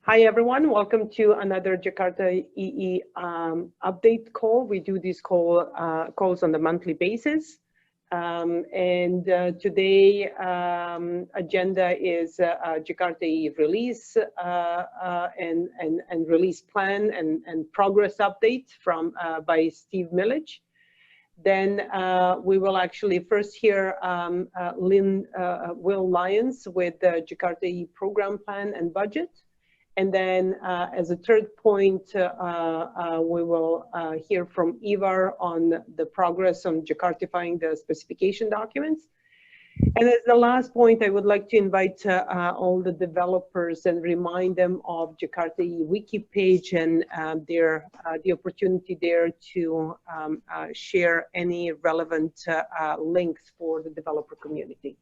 Hi everyone, welcome to another Jakarta EE update call. We do these calls on the monthly basis. Today agenda is Jakarta EE release and release plan and progress update by Steve Milidge. Then we will actually first hear Will Lyons with the Jakarta EE program plan and budget. And then as a third point, we will hear from Ivar on the progress on Jakartifying the specification documents. And as the last point, I would like to invite all the developers and remind them of Jakarta EE wiki page and the opportunity there to share any relevant links for the developer community.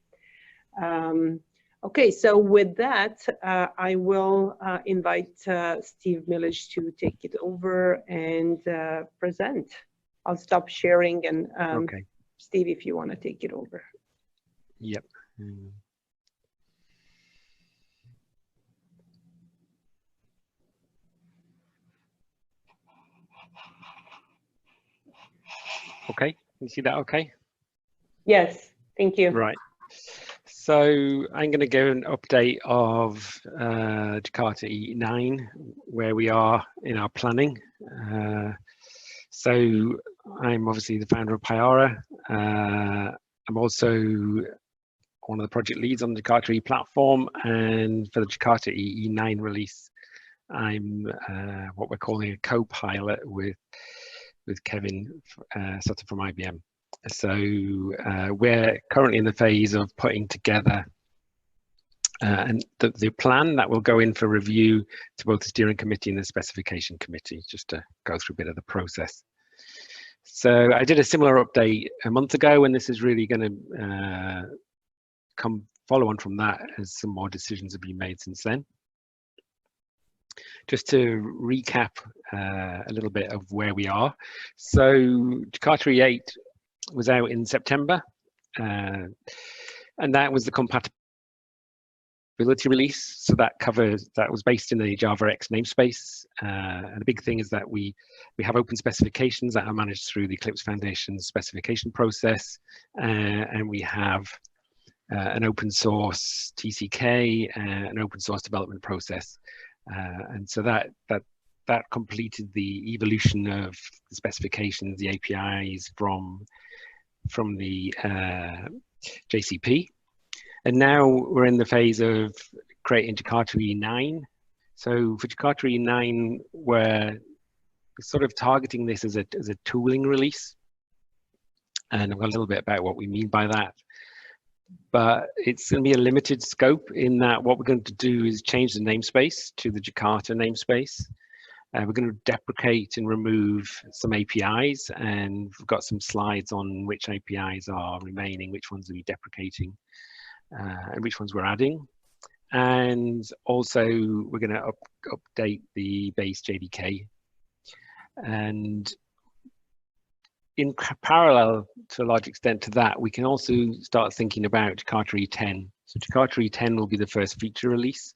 Okay, so with that, I will invite Steve Milidge to take it over and present. I'll stop sharing and okay. Steve, if you want to take it over. Yep. Okay, you see that okay? Yes, thank you. Right. So I'm going to give an update of Jakarta EE 9, where we are in our planning. So I'm obviously the founder of Pyara. I'm also one of the project leads on the Jakarta EE platform, and for the Jakarta EE 9 release, I'm what we're calling a co-pilot with Kevin Sutter from IBM. So we're currently in the phase of putting together and the plan that will go in for review to both the steering committee and the specification committee, just to go through a bit of the process. So I did a similar update a month ago, and this is really going to follow on from that as some more decisions have been made since then. Just to recap a little bit of where we are. So Jakarta EE 8 was out in September, and that was the compatibility release. So that was based in the Java X namespace. And the big thing is that we have open specifications that are managed through the Eclipse Foundation specification process, and we have an open source TCK, an open source development process. And so that completed the evolution of the specifications, the APIs from the JCP. And now we're in the phase of creating Jakarta EE 9. So for Jakarta EE 9, we're sort of targeting this as a tooling release. And I've got a little bit about what we mean by that. But it's going to be a limited scope in that what we're going to do is change the namespace to the Jakarta namespace. We're going to deprecate and remove some APIs, and we've got some slides on which APIs are remaining, which ones are we deprecating, and which ones we're adding. And also we're going to update the base JDK. And in parallel to a large extent to that, we can also start thinking about Jakarta EE 10. So Jakarta EE 10 will be the first feature release,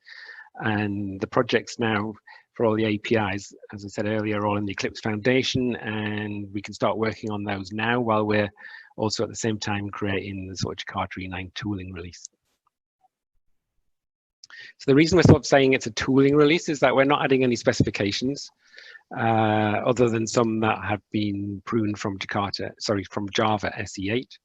and the projects now for all the APIs, as I said earlier, are all in the Eclipse Foundation, and we can start working on those now while we're also at the same time creating the sort of Jakarta EE 9 tooling release. So the reason we're sort of saying it's a tooling release is that we're not adding any specifications other than some that have been pruned from from Java SE8.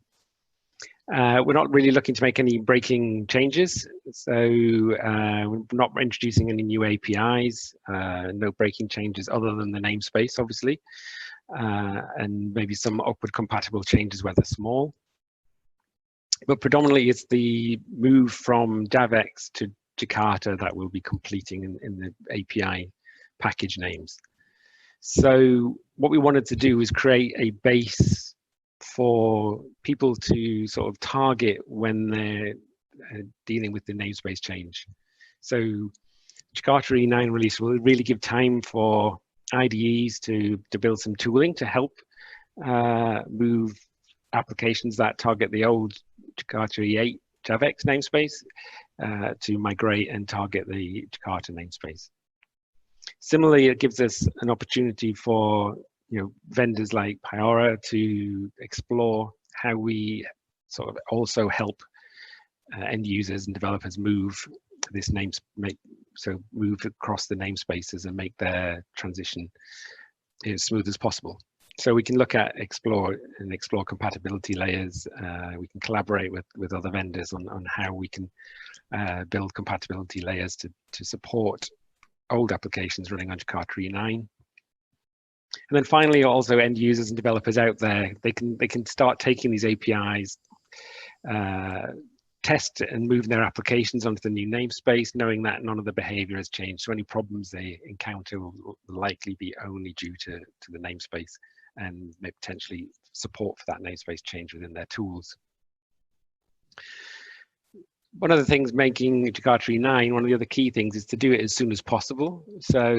We're not really looking to make any breaking changes, so we're not introducing any new APIs, no breaking changes other than the namespace, obviously, and maybe some upward compatible changes where they're small. But predominantly it's the move from JavaX to Jakarta that we'll be completing in the API package names. So what we wanted to do was create a base for people to sort of target when they're dealing with the namespace change. So Jakarta EE 9 release will really give time for IDEs to build some tooling to help move applications that target the old Jakarta EE 8 JavaX namespace to migrate and target the Jakarta namespace. Similarly, it gives us an opportunity for vendors like Pyora to explore how we sort of also help end users and developers move this move across the namespaces and make their transition as smooth as possible. So we can look at explore compatibility layers. We can collaborate with other vendors on how we can build compatibility layers to support old applications running on Jakarta EE 9. And then finally, also end users and developers out there, they can start taking these APIs, test and move their applications onto the new namespace, knowing that none of the behavior has changed. So any problems they encounter will likely be only due to the namespace, and may potentially support for that namespace change within their tools. One of the things making Jakarta EE 9, one of the other key things is to do it as soon as possible. So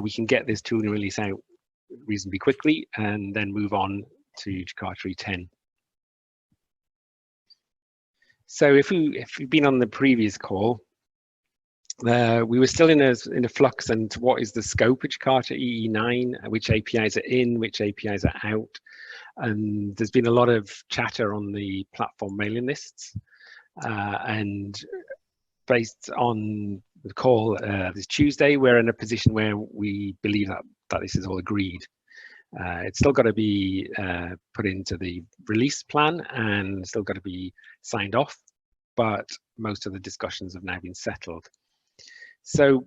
we can get this tooling release out reasonably quickly and then move on to Jakarta EE 10. So if you've been on the previous call, we were still in a flux and what is the scope of Jakarta EE 9, which APIs are in, which APIs are out. And there's been a lot of chatter on the platform mailing lists. And based on the call this Tuesday, we're in a position where we believe that this is all agreed. It's still got to be put into the release plan and still got to be signed off, but most of the discussions have now been settled. So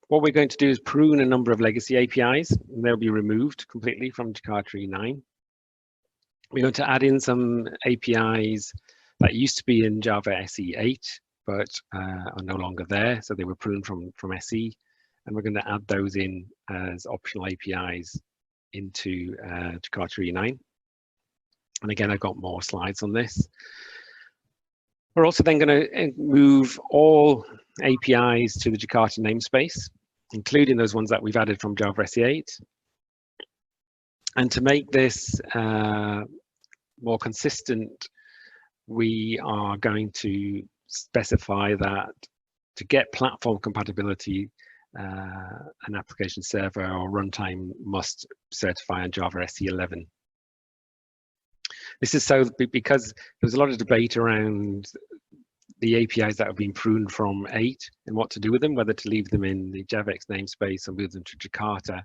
what we're going to do is prune a number of legacy APIs, and they'll be removed completely from Jakarta EE 9. We're going to add in some APIs that used to be in Java SE 8, but are no longer there. So they were pruned from SE, and we're going to add those in as optional APIs into Jakarta EE 9. And again, I've got more slides on this. We're also then going to move all APIs to the Jakarta namespace, including those ones that we've added from Java SE 8. And to make this more consistent, we are going to specify that to get platform compatibility, an application server or runtime must certify on Java SE 11. This is so because there's a lot of debate around the APIs that have been pruned from 8 and what to do with them, whether to leave them in the JavaX namespace or move them to Jakarta.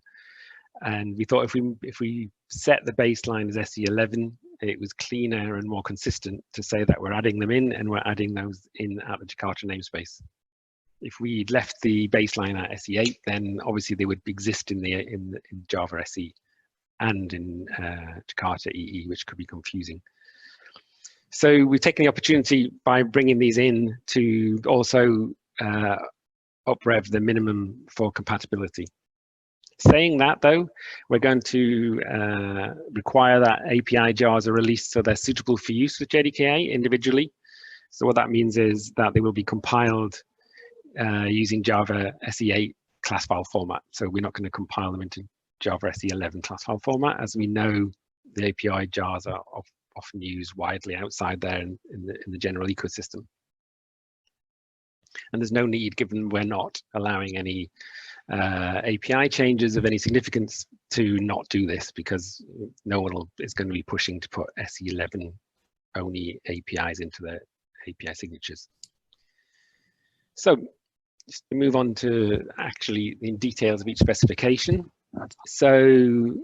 And we thought if we set the baseline as SE 11, it was cleaner and more consistent to say that we're adding them in and we're adding those in at the Jakarta namespace. If we'd left the baseline at SE 8, then obviously they would exist in Java SE and in Jakarta EE, which could be confusing. So we've taken the opportunity by bringing these in to also uprev the minimum for compatibility. Saying that though, we're going to require that API jars are released so they're suitable for use with JDKA individually. So what that means is that they will be compiled using Java SE 8 class file format. So we're not going to compile them into Java SE 11 class file format, as we know the API jars are often used widely outside there in the general ecosystem. And there's no need, given we're not allowing any API changes of any significance, to not do this, because no one is going to be pushing to put SE 11 only APIs into their API signatures. So just to move on to actually the details of each specification. So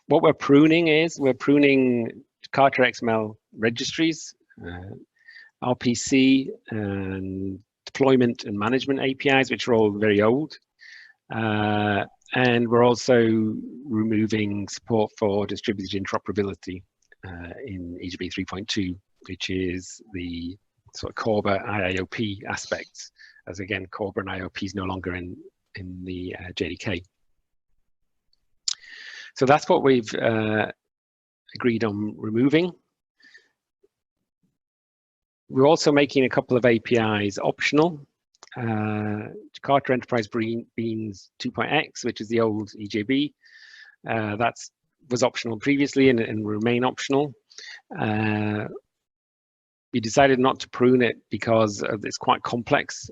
what we're pruning is we're pruning Jakarta XML registries, RPC, and deployment and management APIs, which are all very old. And we're also removing support for distributed interoperability in EJB 3.2, which is the sort of CORBA IIOP aspects, as again, CORBA and IOP is no longer in the JDK. So that's what we've agreed on removing. We're also making a couple of APIs optional. Jakarta Enterprise Beans 2.x, which is the old EJB, that was optional previously and remain optional. We decided not to prune it because it's quite complex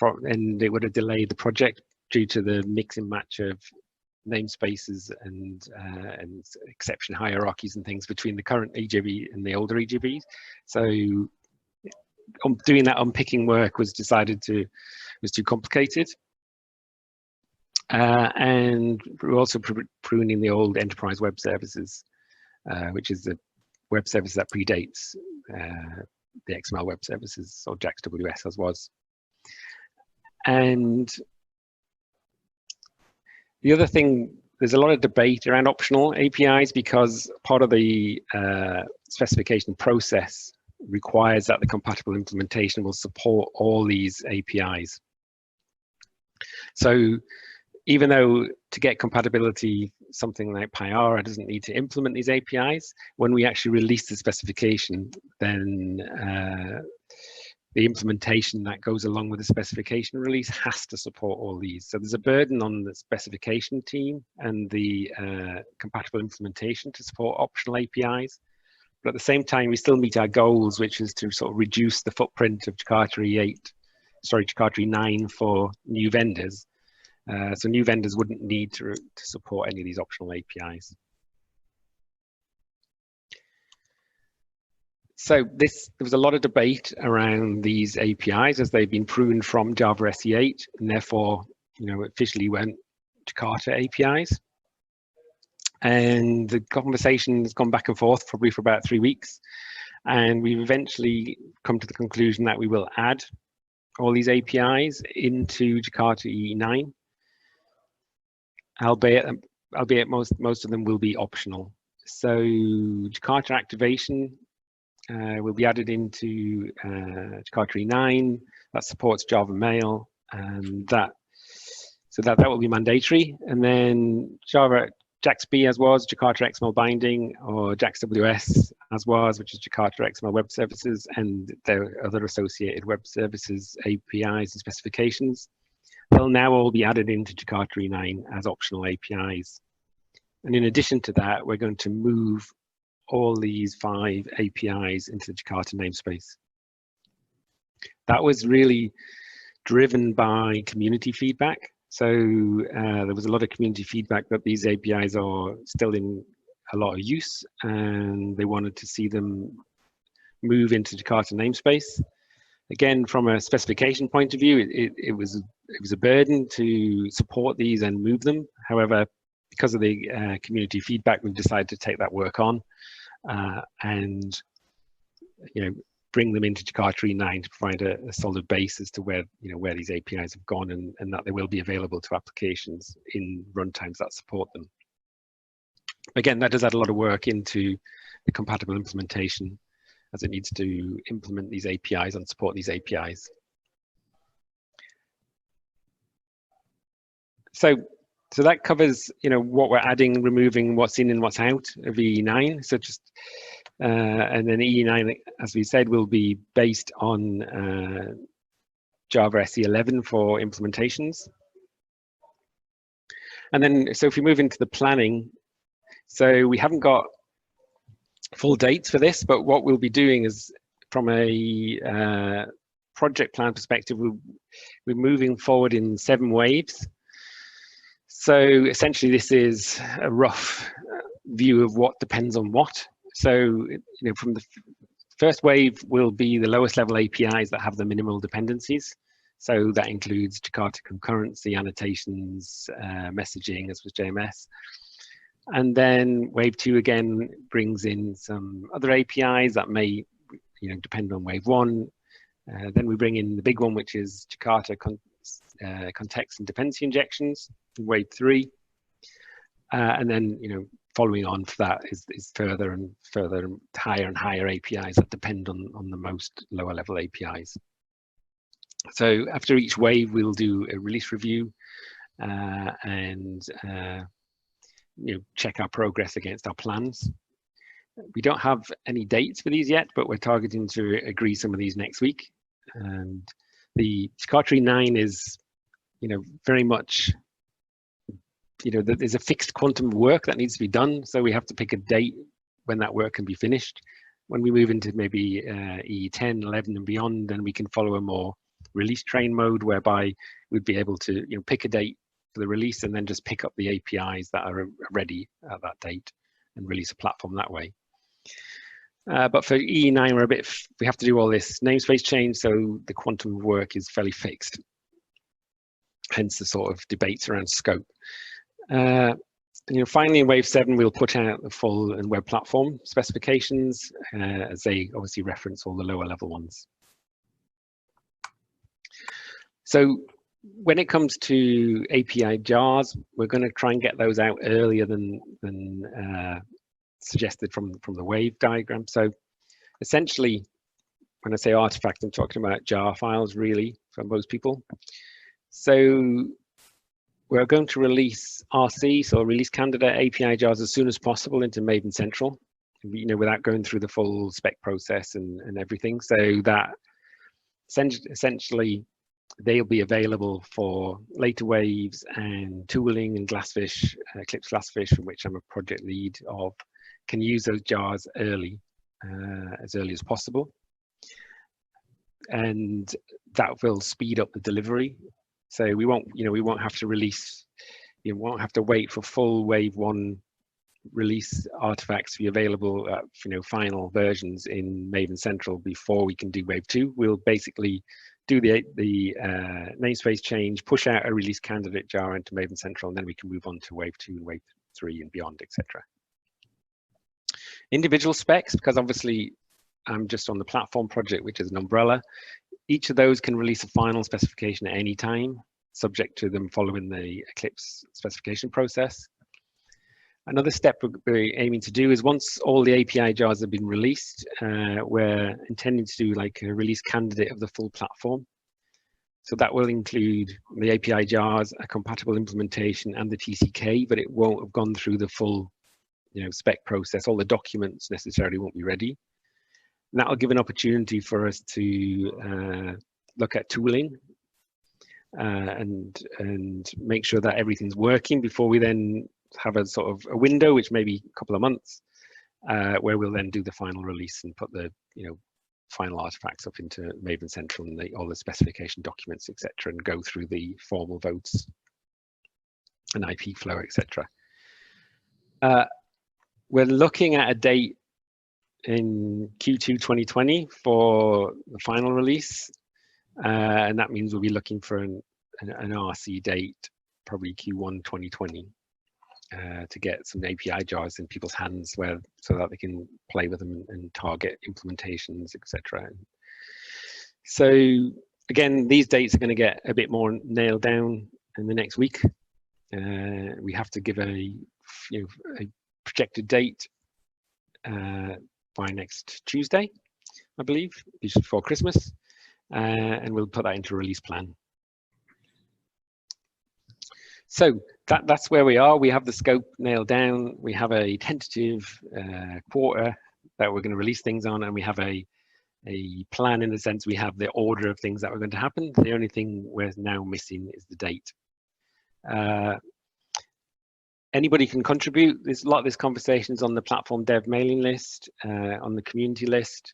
and it would have delayed the project due to the mix and match of namespaces and exception hierarchies and things between the current EJB and the older EJBs. So doing that unpicking work was too complicated. And we're also pruning the old enterprise web services, which is the web service that predates the XML web services, or JAX WS as was. And the other thing, there's a lot of debate around optional APIs because part of the specification process requires that the compatible implementation will support all these APIs. So even though to get compatibility, something like Pyara doesn't need to implement these APIs, when we actually release the specification, then the implementation that goes along with the specification release has to support all these. So there's a burden on the specification team and the compatible implementation to support optional APIs. But at the same time, we still meet our goals, which is to sort of reduce the footprint of Jakarta E9 for new vendors. So new vendors wouldn't need to support any of these optional APIs. So there was a lot of debate around these APIs as they've been pruned from Java SE8, and therefore, officially went Jakarta APIs. And the conversation has gone back and forth probably for about 3 weeks. And we've eventually come to the conclusion that we will add all these APIs into Jakarta EE9. Albeit most of them will be optional. So Jakarta activation will be added into Jakarta EE9. That supports Java Mail, and that will be mandatory. And then JAX-B as was, Jakarta XML binding, or JAX WS as was, which is Jakarta XML web services, and their other associated web services, APIs and specifications. They'll now all be added into Jakarta EE9 as optional APIs. And in addition to that, we're going to move all these 5 APIs into the Jakarta namespace. That was really driven by community feedback. So there was a lot of community feedback that these APIs are still in a lot of use, and they wanted to see them move into Jakarta namespace. Again, from a specification point of view, it was a burden to support these and move them. However, because of the community feedback, we've decided to take that work on and bring them into Jakarta EE9 to provide a solid base as to where these APIs have gone, and that they will be available to applications in runtimes that support them. Again, that does add a lot of work into the compatible implementation, as it needs to implement these APIs and support these APIs. So that covers, what we're adding, removing, what's in and what's out of EE9. So just, and then EE9, as we said, will be based on Java SE11 for implementations. And then, so if we move into the planning, so we haven't got full dates for this, but what we'll be doing is, from a project plan perspective, we're moving forward in 7 waves. So essentially, this is a rough view of what depends on what. So, from the first wave will be the lowest level APIs that have the minimal dependencies. So that includes Jakarta concurrency, annotations, messaging, as was JMS. And then wave 2 again brings in some other APIs that may, depend on wave 1. Then we bring in the big one, which is Jakarta context and dependency injections in wave 3. And then, following on for that is further and further, higher and higher APIs that depend on the most lower level APIs. So after each wave, we'll do a release review and check our progress against our plans. We don't have any dates for these yet, but we're targeting to agree some of these next week. And the Jakarta EE9 is, very much, there's a fixed quantum of work that needs to be done. So we have to pick a date when that work can be finished. When we move into maybe EE10, 11 and beyond, then we can follow a more release train mode, whereby we'd be able to pick a date for the release and then just pick up the APIs that are ready at that date and release a platform that way. But for EE9, we have to do all this namespace change, so the quantum of work is fairly fixed. Hence the sort of debates around scope. Finally, in Wave 7, we'll put out the full and web platform specifications, as they obviously reference all the lower level ones. So when it comes to API jars, we're going to try and get those out earlier than suggested from the wave diagram. So essentially, when I say artifact, I'm talking about jar files really for most people. So we're going to release RC, so release candidate API jars, as soon as possible into Maven Central, without going through the full spec process and everything. So that essentially they'll be available for later waves, and tooling and Glassfish, Eclipse Glassfish, from which I'm a project lead of, can use those jars early, as early as possible. And that will speed up the delivery. So we won't have to release, won't have to wait for full Wave 1 release artifacts to be available at final versions in Maven Central before we can do Wave 2. We'll basically do the namespace change, push out a release candidate jar into Maven Central, and then we can move on to Wave 2 and Wave 3 and beyond, etc. Individual specs, because obviously I'm just on the platform project, which is an umbrella. Each of those can release a final specification at any time, subject to them following the Eclipse specification process. Another step we're aiming to do is, once all the API jars have been released, we're intending to do like a release candidate of the full platform. So that will include the API jars, a compatible implementation, and the TCK, but it won't have gone through the full spec process. All the documents necessarily won't be ready. And that'll give an opportunity for us to look at tooling and make sure that everything's working before we then have a sort of a window, which may be a couple of months, where we'll then do the final release and put the final artifacts up into Maven Central and all the specification documents, etc., and go through the formal votes and IP flow, etc. We're looking at a date in Q2 2020 for the final release, and that means we'll be looking for an RC date, probably Q1 2020, to get some API jars in people's hands, so that they can play with them and target implementations, etc. So again, these dates are going to get a bit more nailed down in the next week. We have to give a projected date by next Tuesday, I believe, just before Christmas, and we'll put that into a release plan. So that's where we are. We have the scope nailed down. We have a tentative quarter that we're going to release things on, and we have a plan, in the sense we have the order of things that are going to happen. The only thing we're now missing is the date. Anybody can contribute. There's a lot of these conversations on the platform dev mailing list, on the community list.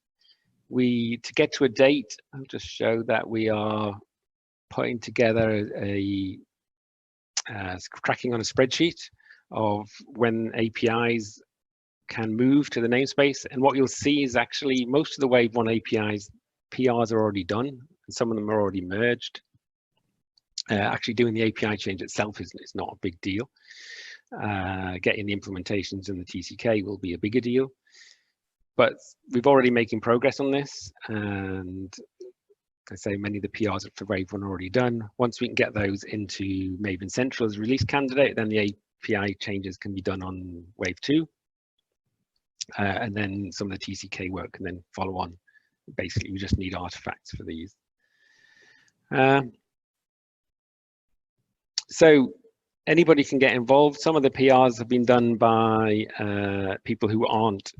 To get to a date, I'll just show that we are putting together tracking on a spreadsheet of when APIs can move to the namespace. And what you'll see is actually most of the Wave 1 APIs, PRs are already done, and some of them are already merged. Actually doing the API change itself is not a big deal. Getting the implementations and the TCK will be a bigger deal. But we've already making progress on this, and I say many of the PRs for Wave 1 are already done. Once we can get those into Maven Central as release candidate, then the API changes can be done on Wave 2. And then some of the TCK work can then follow on. Basically, we just need artifacts for these. So anybody can get involved. Some of the PRs have been done by people who aren't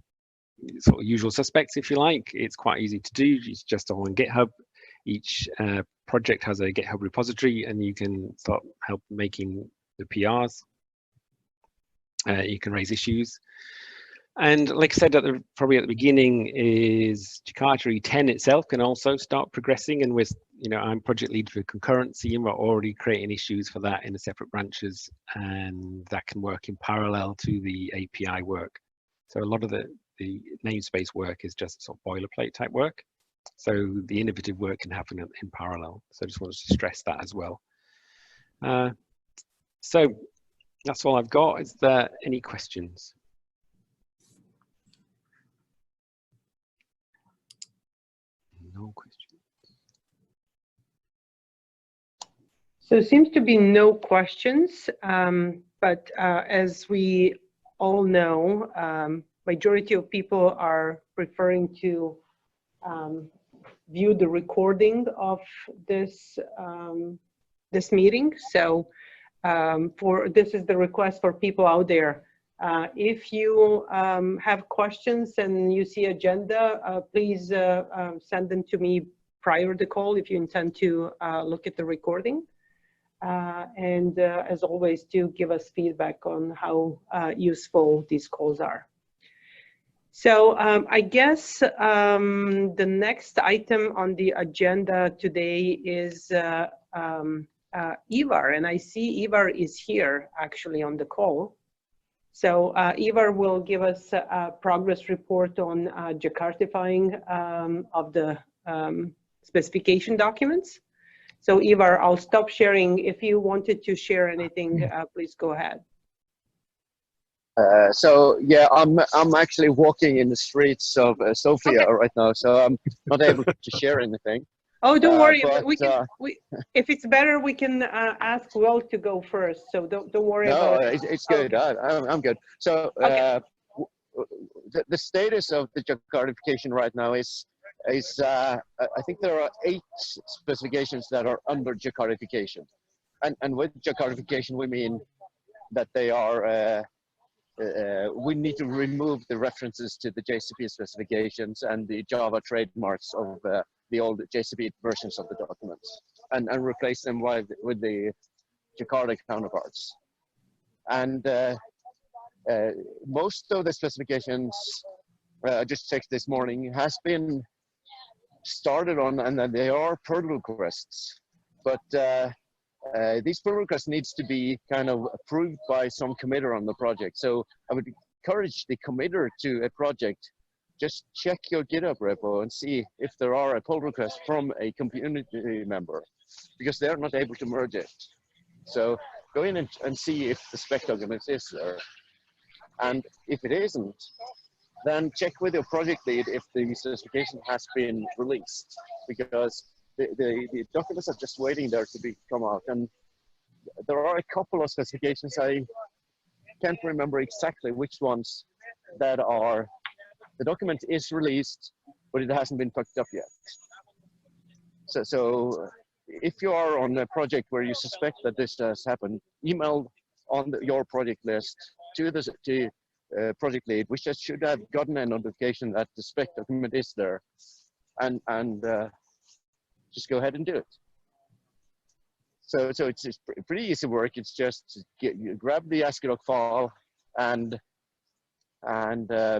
sort of usual suspects, if you like. It's quite easy to do. It's just on GitHub. Each project has a GitHub repository, and you can start help making the PRs. You can raise issues. And like I said, probably at the beginning, is Jakarta EE 10 itself can also start progressing, and we're you know, I'm project lead for concurrency, and we're already creating issues for that in the separate branches, and that can work in parallel to the API work. So a lot of the namespace work is just sort of boilerplate type work. So the innovative work can happen in parallel. So I just wanted to stress that as well. So that's all I've got. Is there any questions? No questions. So it seems to be no questions, but as we all know, majority of people are preferring to view the recording of this this meeting. So this is the request for people out there. If you have questions and you see agenda, please send them to me prior to the call if you intend to look at the recording. And as always, do give us feedback on how useful these calls are. So I guess the next item on the agenda today is Ivar, and I see Ivar is here actually on the call. So Ivar will give us a progress report on Jakartifying of the specification documents. So Ivar, I'll stop sharing. If you wanted to share anything, please go ahead. So yeah, I'm actually walking in the streets of Sofia right now, so I'm not able to share anything. Oh, don't worry. But, if it's better, we can ask Will to go first. So don't worry about it. No, it's good. Okay. I'm good. So okay. The status of the Jakartification right now is I think there are 8 specifications that are under Jakartification, and with Jakartification we mean that they are we need to remove the references to the JCP specifications and the Java trademarks of the old JCP versions of the documents, and replace them with the Jakarta counterparts. And most of the specifications, I just checked this morning, has been started on, and they are pull requests, but these pull requests needs to be kind of approved by some committer on the project. So I would encourage the committer to a project, just check your GitHub repo and see if there are a pull request from a community member, because they're not able to merge it. So go in and see if the spec document is there. And if it isn't, then check with your project lead if the specification has been released, because the documents are just waiting there to come out. And there are a couple of specifications, I can't remember exactly which ones, that are, the document is released, but it hasn't been picked up yet. So if you are on a project where you suspect that this has happened, email on your project list to the project lead, which just should have gotten a notification that the spec document is there, and just go ahead and do it. So it's pretty easy work. It's just you grab the ASCII file and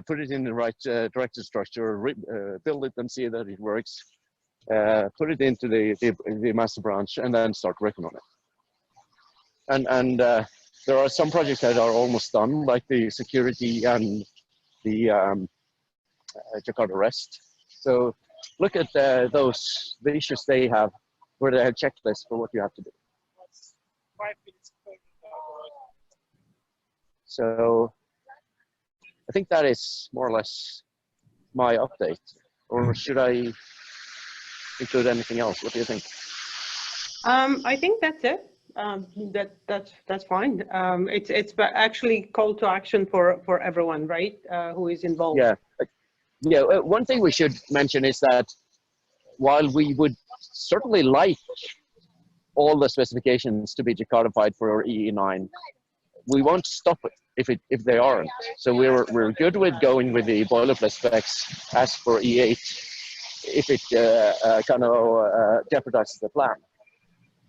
put it in the right directed structure, build it and see that it works, put it into the master branch, and then start working on it. And there are some projects that are almost done, like the security and the Jakarta REST. So look at the issues they have, where they have checklists for what you have to do. So I think that is more or less my update. Or should I include anything else? What do you think? I think that's it. That's fine. It's actually call to action for everyone, right? Who is involved. Yeah. One thing we should mention is that while we would certainly like all the specifications to be Jakartified for EE9, we won't stop it if they aren't. So we're good with going with the boilerplate specs as for E8 if it kind of jeopardizes the plan.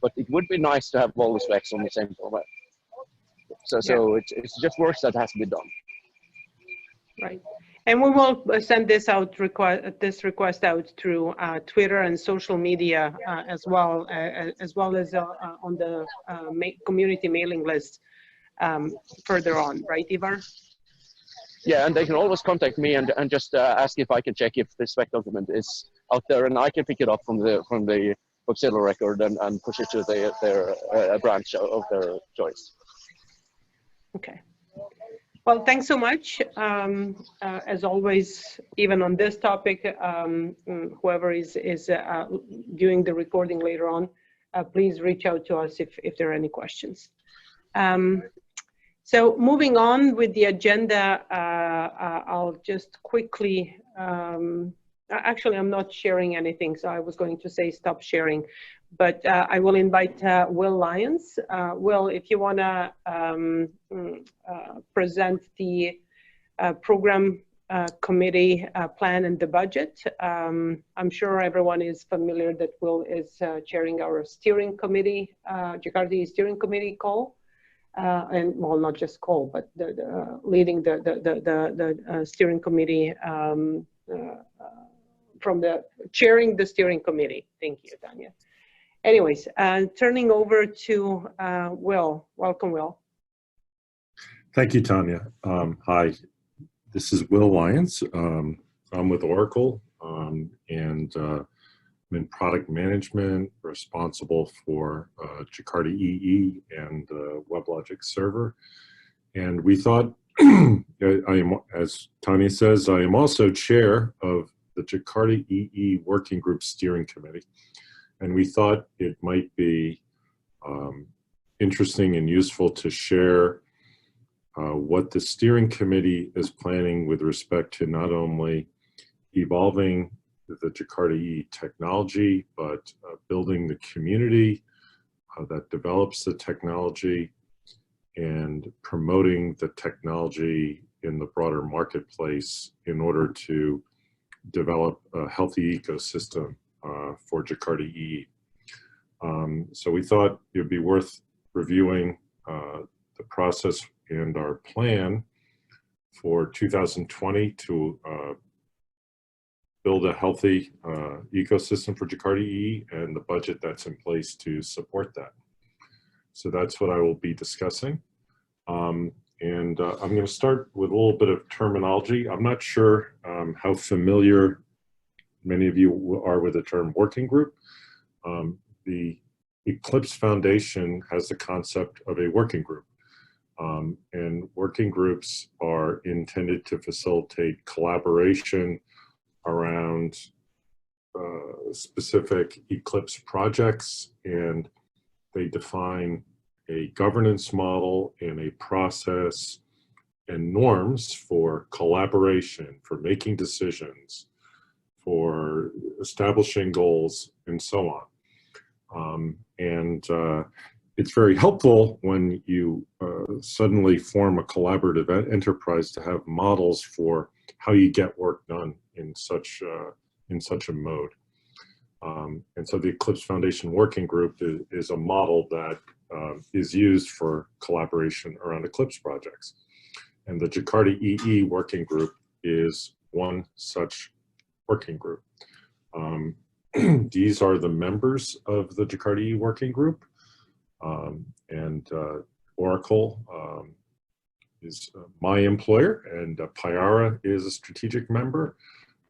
But it would be nice to have all the specs on the same format. So it's just work that has to be done. Right. And we will send this out, request out through Twitter and social media as well as on the community mailing list further on, right, Ivar? Yeah, and they can always contact me and just ask if I can check if the spec document is out there, and I can pick it up from the Boxilla record and push it to their branch of their choice. Okay. Well, thanks so much. As always, even on this topic, whoever is doing the recording later on, please reach out to us if there are any questions. So moving on with the agenda, I'll just quickly, actually I'm not sharing anything, so I was going to say stop sharing, but I will invite Will Lyons. Will, if you want to present the program committee plan and the budget. I'm sure everyone is familiar that Will is chairing our steering committee, Jakarta EE steering committee call. And well, not just call, but leading the steering committee chairing the steering committee. Thank you, Tanya. Anyways, turning over to Will. Welcome, Will. Thank you, Tanya. Hi, this is Will Lyons. I'm with Oracle, and I'm in product management, responsible for Jakarta EE and WebLogic server. And we thought, as Tanya says, I am also chair of the Jakarta EE Working Group Steering Committee. And we thought it might be interesting and useful to share what the steering committee is planning with respect to not only evolving the Jakarta EE technology, but building the community that develops the technology and promoting the technology in the broader marketplace in order to develop a healthy ecosystem for Jakarta EE. So we thought it would be worth reviewing the process and our plan for 2020 to build a healthy ecosystem for Jakarta EE and the budget that's in place to support that. So that's what I will be discussing. I'm going to start with a little bit of terminology. I'm not sure how familiar many of you are with the term working group. The Eclipse Foundation has the concept of a working group. And working groups are intended to facilitate collaboration around specific Eclipse projects, and they define a governance model and a process and norms for collaboration, for making decisions, for establishing goals, and so on. It's very helpful when you suddenly form a collaborative enterprise to have models for how you get work done in such a mode. And so the Eclipse Foundation Working Group is a model that is used for collaboration around Eclipse projects. And the Jakarta EE Working Group is one such working group. These are the members of the Jakarta EE Working Group. Oracle is my employer, and Pyara is a strategic member.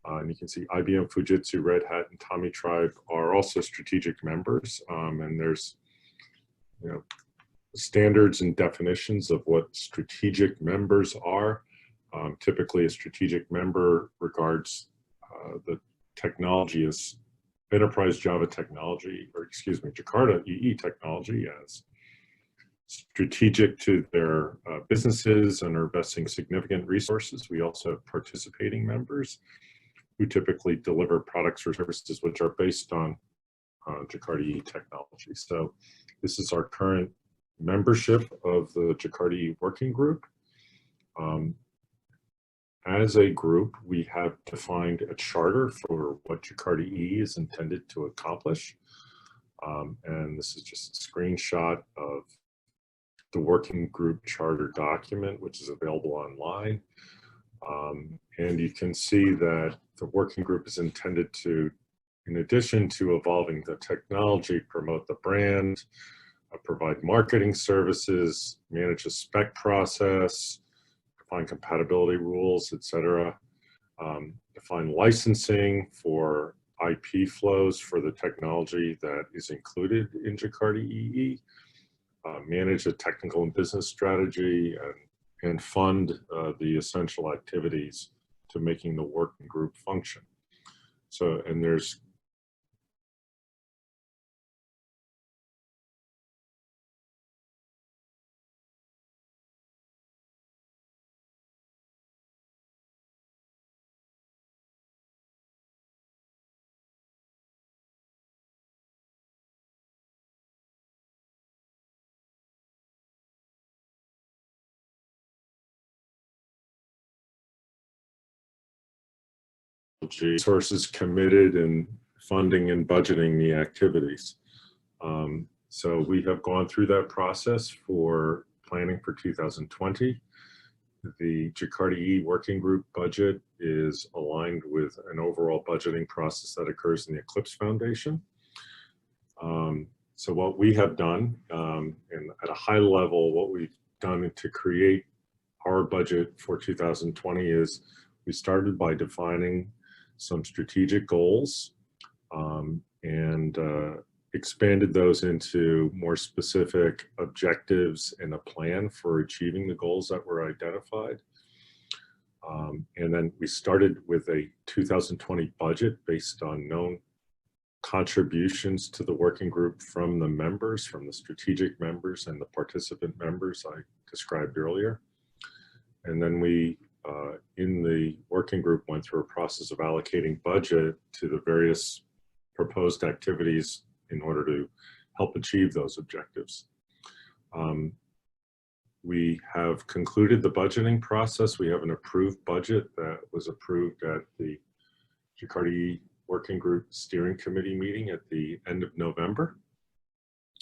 And you can see IBM, Fujitsu, Red Hat, and Tommy Tribe are also strategic members. And there's standards and definitions of what strategic members are. Typically, a strategic member regards the technology as enterprise Java technology, or excuse me, Jakarta EE technology as strategic to their businesses and are investing significant resources. We also have participating members who typically deliver products or services which are based on Jakarta EE technology. So this is our current membership of the Jakarta EE Working Group. As a group, we have defined a charter for what Jakarta EE is intended to accomplish. And this is just a screenshot of the working group charter document, which is available online. And you can see that the working group is intended to, in addition to evolving the technology, promote the brand, provide marketing services, manage a spec process, define compatibility rules, etc. Define licensing for IP flows for the technology that is included in Jakarta EE, manage a technical and business strategy, and fund the essential activities to making the working group function. So, and there's resources committed in funding and budgeting the activities. So we have gone through that process for planning for 2020. The Jakarta EE working group budget is aligned with an overall budgeting process that occurs in the Eclipse Foundation. So what we have done, and at a high level, what we've done to create our budget for 2020 is we started by defining some strategic goals and expanded those into more specific objectives and a plan for achieving the goals that were identified. And then we started with a 2020 budget based on known contributions to the working group from the members, from the strategic members and the participant members I described earlier. And then we, in the working group, went through a process of allocating budget to the various proposed activities in order to help achieve those objectives. We have concluded the budgeting process. We have an approved budget that was approved at the Jakarta EE Working Group Steering Committee meeting at the end of November.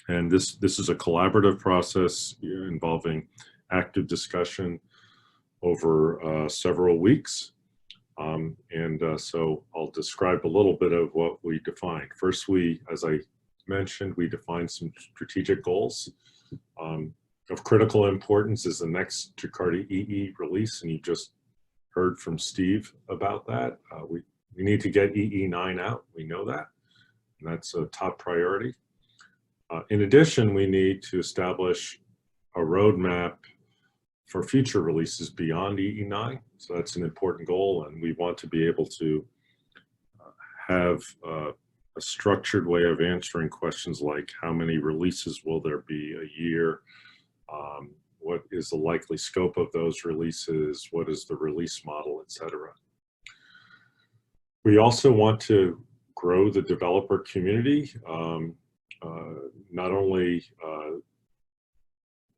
And this is a collaborative process involving active discussion over several weeks. So I'll describe a little bit of what we defined. First, as I mentioned, we defined some strategic goals. Of critical importance is the next Jakarta EE release, and you just heard from Steve about that. We need to get EE9 out, we know that, and that's a top priority. In addition, we need to establish a roadmap for future releases beyond EE9. So that's an important goal, and we want to be able to have a structured way of answering questions like how many releases will there be a year? What is the likely scope of those releases? What is the release model, etc. We also want to grow the developer community, not only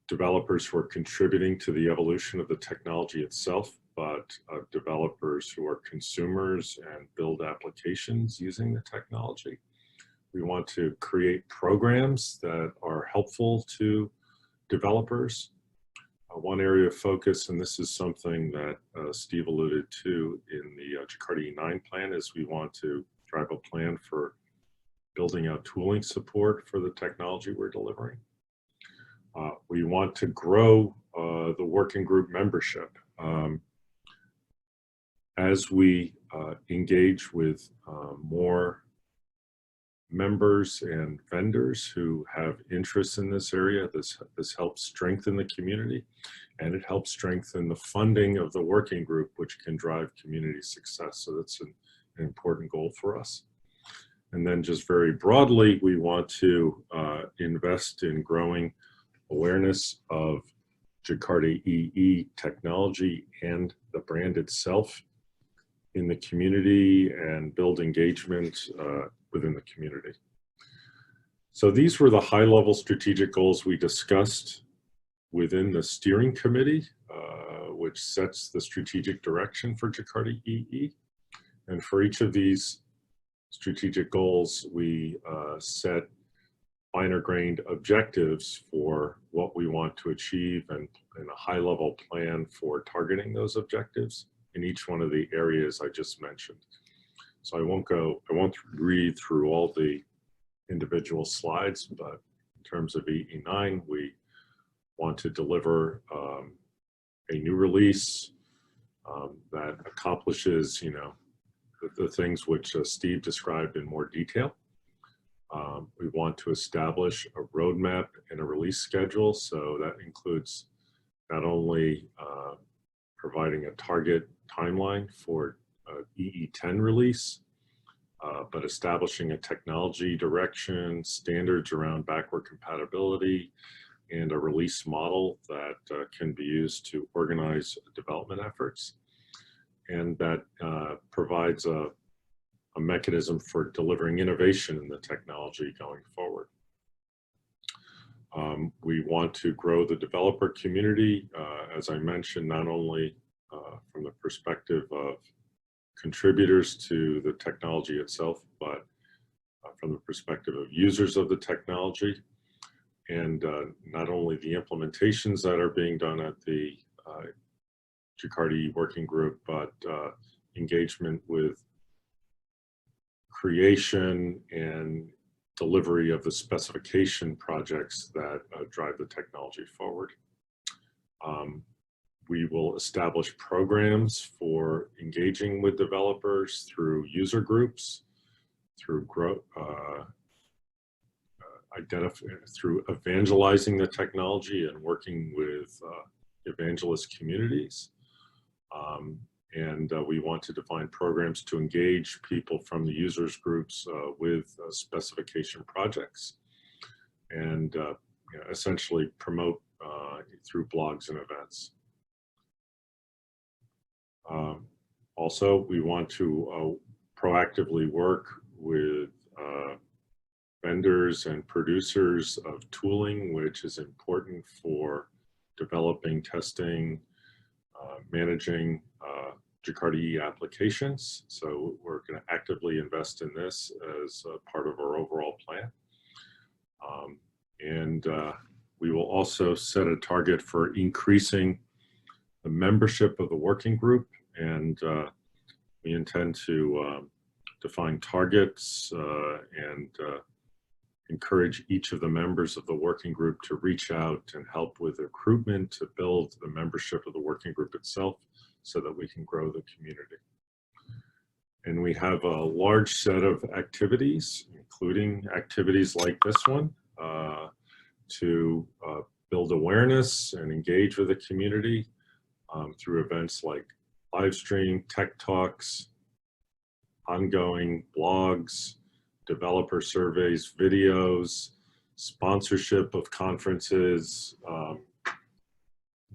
developers who are contributing to the evolution of the technology itself, but developers who are consumers and build applications using the technology. We want to create programs that are helpful to developers. One area of focus, and this is something that Steve alluded to in the Jakarta EE9 plan, is we want to drive a plan for building out tooling support for the technology we're delivering. We want to grow the working group membership. As we engage with more members and vendors who have interests in this area, this helps strengthen the community, and it helps strengthen the funding of the working group, which can drive community success. So that's an important goal for us. And then just very broadly, we want to invest in growing awareness of Jakarta EE technology and the brand itself in the community and build engagement within the community. So these were the high-level strategic goals we discussed within the steering committee, which sets the strategic direction for Jakarta EE. And for each of these strategic goals, we set finer-grained objectives for what we want to achieve and a high-level plan for targeting those objectives in each one of the areas I just mentioned. So I won't read through all the individual slides, but in terms of EE9, we want to deliver a new release that accomplishes, the things which Steve described in more detail. We want to establish a roadmap and a release schedule. So that includes not only providing a target timeline for EE10 release, but establishing a technology direction, standards around backward compatibility, and a release model that can be used to organize development efforts. And that provides a mechanism for delivering innovation in the technology going forward. We want to grow the developer community, as I mentioned, not only from the perspective of contributors to the technology itself, but from the perspective of users of the technology, and not only the implementations that are being done at the Jakarta EE Working Group, but engagement with creation and delivery of the specification projects that drive the technology forward. We will establish programs for engaging with developers through user groups, through through evangelizing the technology and working with evangelist communities. And we want to define programs to engage people from the users groups with specification projects, and essentially promote through blogs and events. Also, we want to proactively work with vendors and producers of tooling, which is important for developing, testing, managing Jakarta EE applications. So we're going to actively invest in this as part of our overall plan. And we will also set a target for increasing the membership of the working group, and we intend to define targets and encourage each of the members of the working group to reach out and help with recruitment to build the membership of the working group itself so that we can grow the community. And we have a large set of activities, including activities like this one, to build awareness and engage with the community through events like live stream, tech talks, ongoing blogs, developer surveys, videos, sponsorship of conferences,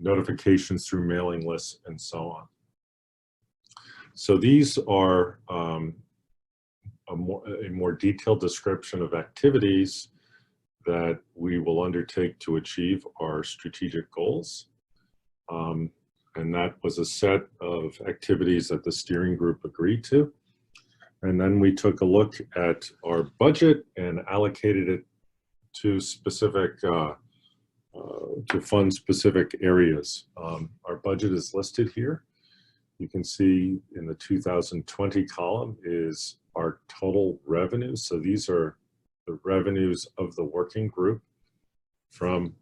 notifications through mailing lists, and so on. So these are a more detailed description of activities that we will undertake to achieve our strategic goals. And that was a set of activities that the steering group agreed to. And then we took a look at our budget and allocated it to specific, to fund specific areas. Our budget is listed here. You can see in the 2020 column is our total revenue. So these are the revenues of the working group from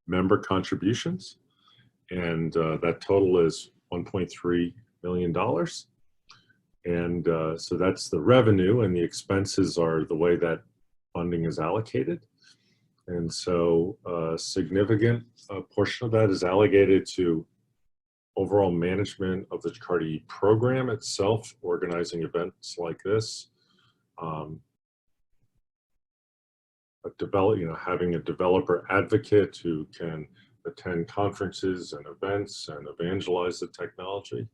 member contributions. And that total is $1.3 million. And so that's the revenue, and the expenses are the way that funding is allocated. And so a significant portion of that is allocated to overall management of the Jakarta EE program itself, organizing events like this, having a developer advocate who can attend conferences and events and evangelize the technology.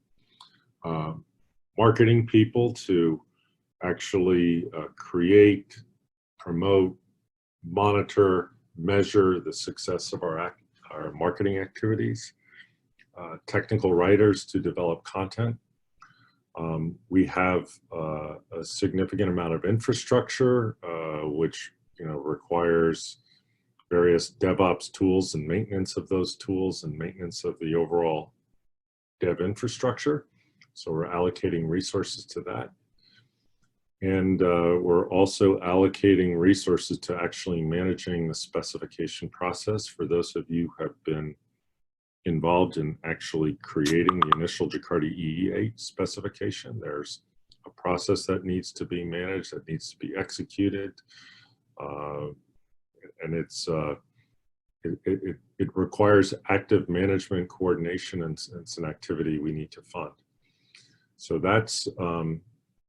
Marketing people to actually create, promote, monitor, measure the success of our marketing activities. Technical writers to develop content. We have a significant amount of infrastructure, which requires various DevOps tools and maintenance of those tools and maintenance of the overall dev infrastructure. So we're allocating resources to that. And we're also allocating resources to actually managing the specification process. For those of you who have been involved in actually creating the initial Jakarta EE specification, there's a process that needs to be managed, that needs to be executed. And it requires active management coordination, and it's an activity we need to fund. So that's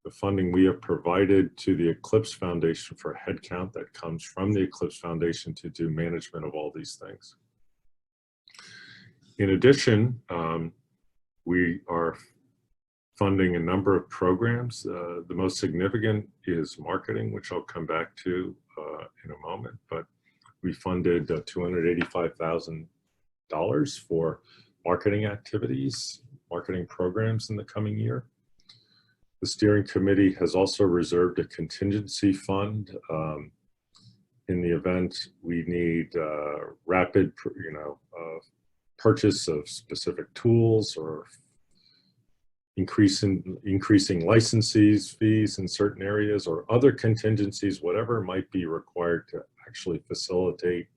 the funding we have provided to the Eclipse Foundation for headcount that comes from the Eclipse Foundation to do management of all these things. In addition, we are funding a number of programs. The most significant is marketing, which I'll come back to in a moment, but we funded $285,000 for marketing activities, marketing programs in the coming year. The steering committee has also reserved a contingency fund in the event we need rapid, purchase of specific tools or increasing licenses fees in certain areas, or other contingencies, whatever might be required to actually facilitate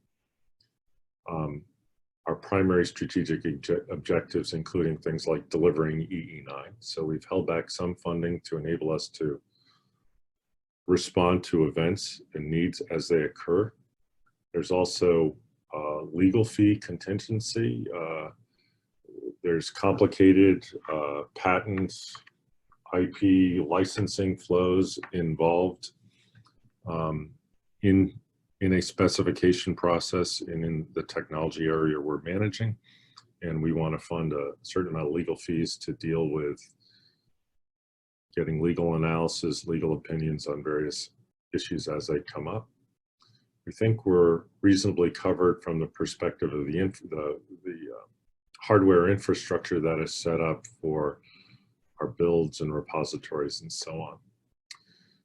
our primary strategic objectives, including things like delivering EE9. So we've held back some funding to enable us to respond to events and needs as they occur. There's also legal fee contingency. There's complicated patents, IP licensing flows involved in a specification process and in the technology area we're managing. And we want to fund a certain amount of legal fees to deal with getting legal analysis, legal opinions on various issues as they come up. We think we're reasonably covered from the perspective of the hardware infrastructure that is set up for our builds and repositories and so on.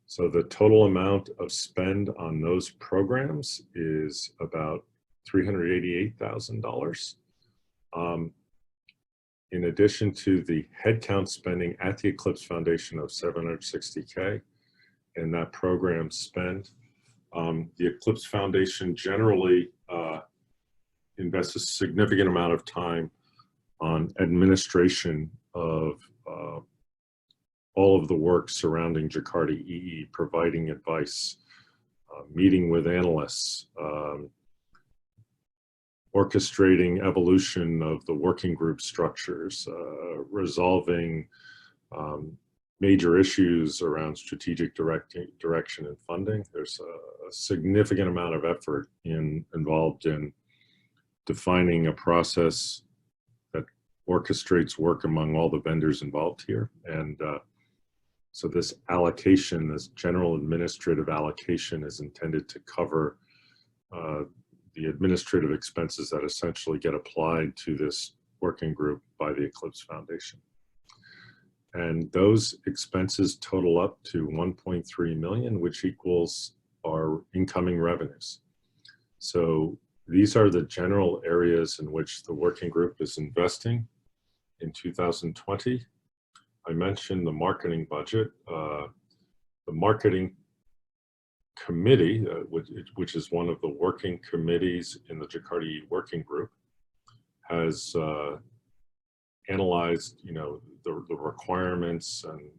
So the total amount of spend on those programs is about $388,000. In addition to the headcount spending at the Eclipse Foundation of $760K and that program spend, the Eclipse Foundation generally invests a significant amount of time on administration of all of the work surrounding Jakarta EE, providing advice, meeting with analysts, orchestrating evolution of the working group structures, resolving major issues around strategic direction and funding. There's a significant amount of effort involved in defining a process that orchestrates work among all the vendors involved here. And so this allocation, this general administrative allocation, is intended to cover the administrative expenses that essentially get applied to this working group by the Eclipse Foundation. And those expenses total up to 1.3 million, which equals our incoming revenues. So these are the general areas in which the working group is investing in 2020. I mentioned the marketing budget. The marketing committee, which is one of the working committees in the Jakarta EE working group, has analyzed, the requirements and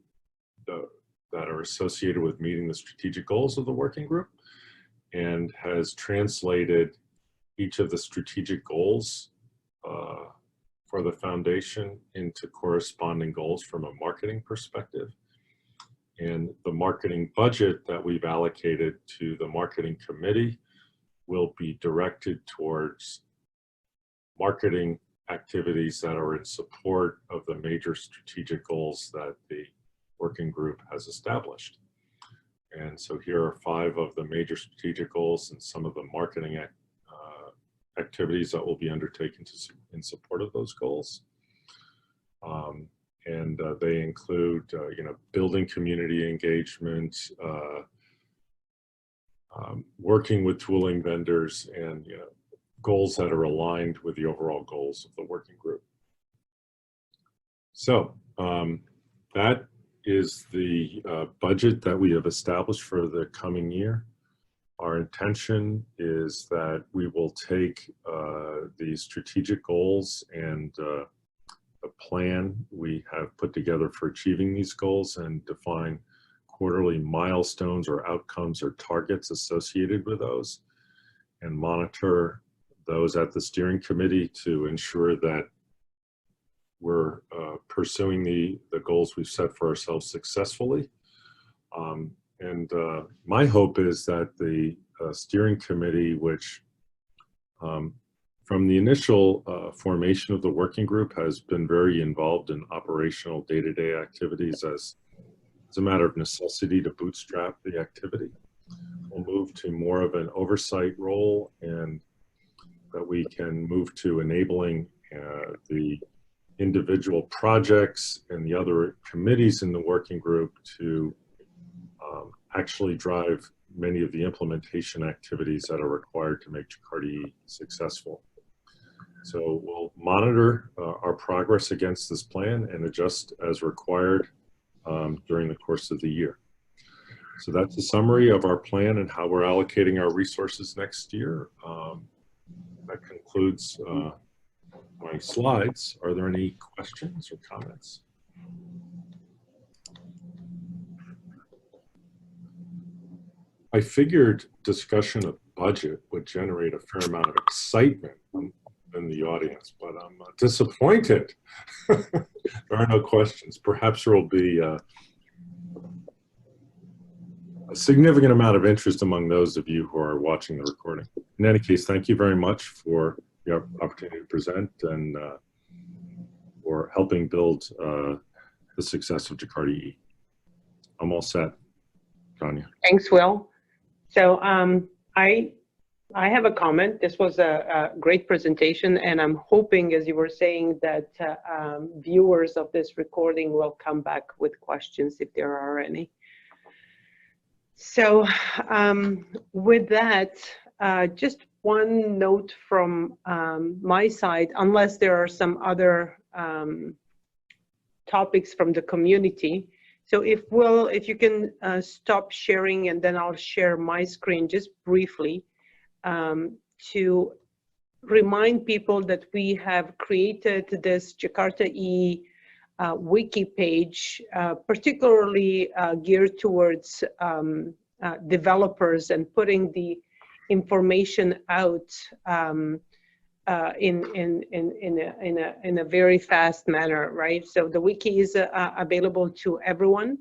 that are associated with meeting the strategic goals of the working group, and has translated each of the strategic goals for the foundation into corresponding goals from a marketing perspective. And the marketing budget that we've allocated to the marketing committee will be directed towards marketing activities that are in support of the major strategic goals that the working group has established. And so here are 5 of the major strategic goals and some of the marketing activities that will be undertaken in support of those goals. And they include, building community engagement, working with tooling vendors, and goals that are aligned with the overall goals of the working group. So that is the budget that we have established for the coming year. Our intention is that we will take the strategic goals and the plan we have put together for achieving these goals and define quarterly milestones or outcomes or targets associated with those, and monitor those at the steering committee to ensure that we're pursuing the goals we've set for ourselves successfully. My hope is that the steering committee, which from the initial formation of the working group has been very involved in operational day-to-day activities as a matter of necessity to bootstrap the activity, will move to more of an oversight role, and that we can move to enabling the individual projects and the other committees in the working group to actually drive many of the implementation activities that are required to make Jakarta EE successful. So we'll monitor our progress against this plan and adjust as required during the course of the year. So that's a summary of our plan and how we're allocating our resources next year. That concludes my slides. Are there any questions or comments? I figured discussion of budget would generate a fair amount of excitement in the audience, but I'm disappointed. There are no questions. Perhaps there will be a significant amount of interest among those of you who are watching the recording. In any case, thank you very much for the opportunity to present and for helping build the success of Jakarta EE. I'm all set, Tanya. Thanks, Will. So I have a comment. This was a great presentation, and I'm hoping, as you were saying, that viewers of this recording will come back with questions if there are any. So with that, just one note from my side, unless there are some other topics from the community. So if you can stop sharing, and then I'll share my screen just briefly to remind people that we have created this Jakarta EE wiki page, particularly geared towards developers and putting the information out in a very fast manner, right? So the wiki is available to everyone.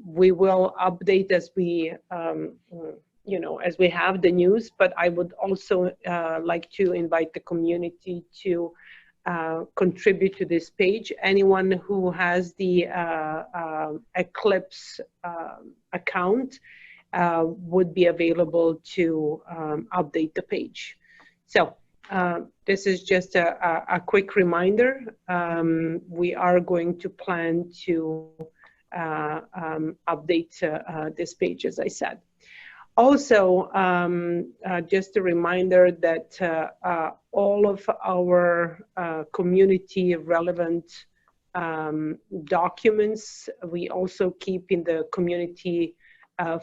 We will update as we as we have the news, but I would also like to invite the community to contribute to this page. Anyone who has the Eclipse account would be available to update the page. So this is just a quick reminder. We are going to plan to update this page, as I said. Also, just a reminder that all of our community relevant documents we also keep in the community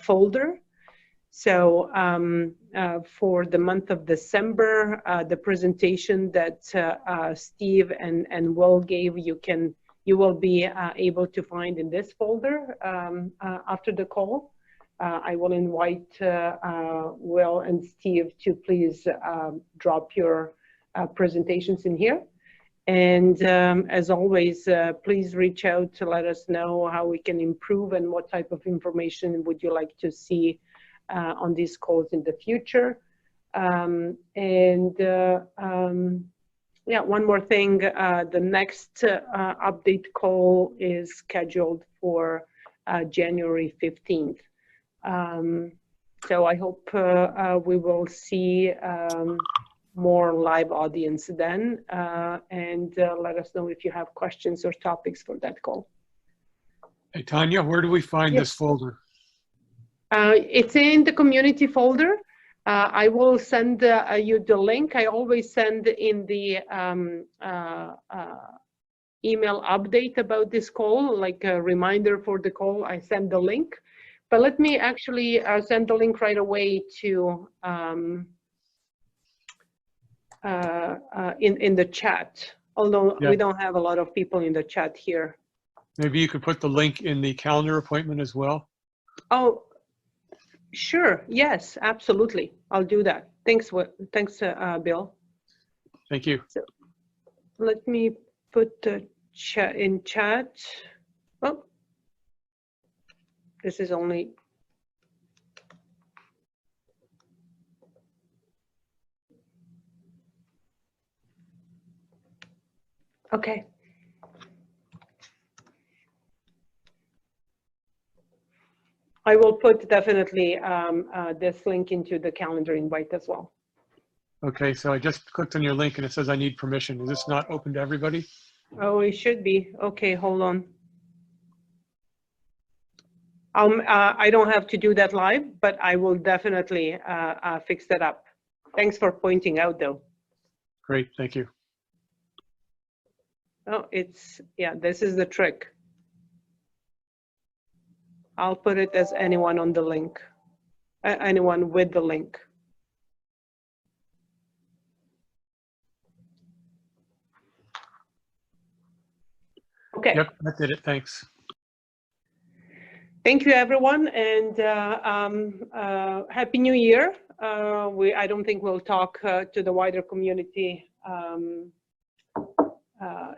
folder. So for the month of December, the presentation that Steve and Will gave, you will be able to find in this folder after the call. I will invite Will and Steve to please drop your presentations in here. And as always, please reach out to let us know how we can improve and what type of information would you like to see on these calls in the future. Yeah, one more thing, the next update call is scheduled for January 15th. So I hope we will see more live audience then, and let us know if you have questions or topics for that call. Hey, Tanya, where do we find this folder? It's in the community folder. I will send you the link. I always send in the email update about this call, like a reminder for the call. I send the link, but let me actually send the link right away to in the chat. Although Yeah. we don't have a lot of people in the chat here. Maybe you could put the link in the calendar appointment as well. Oh, sure. Yes, absolutely. I'll do that. Thanks, Bill. Thank you. So let me put the chat in chat. Oh, this is only. Okay. I will put definitely this link into the calendar invite as well. Okay, so I just clicked on your link and it says I need permission. Is this not open to everybody? Oh, it should be. Okay, hold on. I don't have to do that live, but I will definitely fix that up. Thanks for pointing out, though. Great, thank you. Oh, it's, yeah, this is the trick. I'll put it as anyone on the link, anyone with the link. Okay. Yep, that did it, thanks. Thank you, everyone, and Happy New Year. I don't think we'll talk to the wider community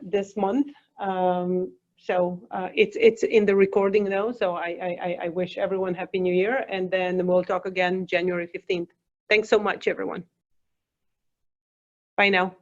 this month. So it's in the recording now, so I wish everyone Happy New Year, and then we'll talk again January 15th. Thanks so much, everyone. Bye now.